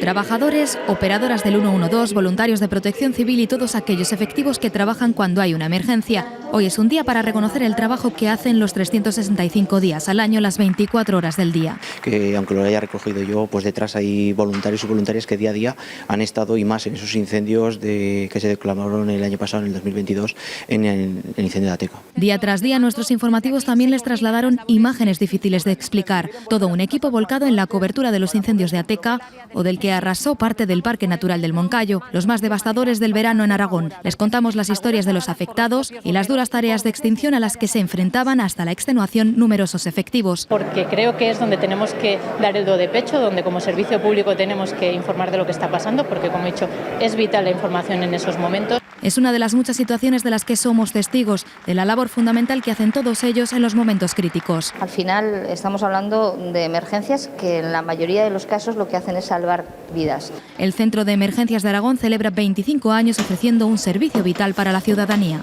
Trabajadores, operadoras del 112, voluntarios de protección civil y todos aquellos efectivos que trabajan cuando hay una emergencia. Hoy es un día para reconocer el trabajo que hacen los 365 días al año, las 24 horas del día. Que aunque lo haya recogido yo, pues detrás hay voluntarios y voluntarias que día a día han estado, y más en esos incendios que se declararon el año pasado, en el 2022, en el incendio de Ateca. Día tras día nuestros informativos también les trasladaron imágenes difíciles de explicar. Todo un equipo volcado en la cobertura de los incendios de Ateca o del que arrasó parte del Parque Natural del Moncayo, los más devastadores del verano en Aragón. Les contamos las historias de los afectados y las duras tareas de extinción a las que se enfrentaban hasta la extenuación numerosos efectivos. Porque creo que es donde tenemos que dar el do de pecho, donde como servicio público tenemos que informar de lo que está pasando, porque como he dicho, es vital la información en esos momentos. Es una de las muchas situaciones de las que somos testigos, de la labor fundamental que hacen todos ellos en los momentos críticos. Al final estamos hablando de emergencias que en la mayoría de los casos lo que hacen es salvar vidas. El Centro de Emergencias de Aragón celebra 25 años ofreciendo un servicio vital para la ciudadanía.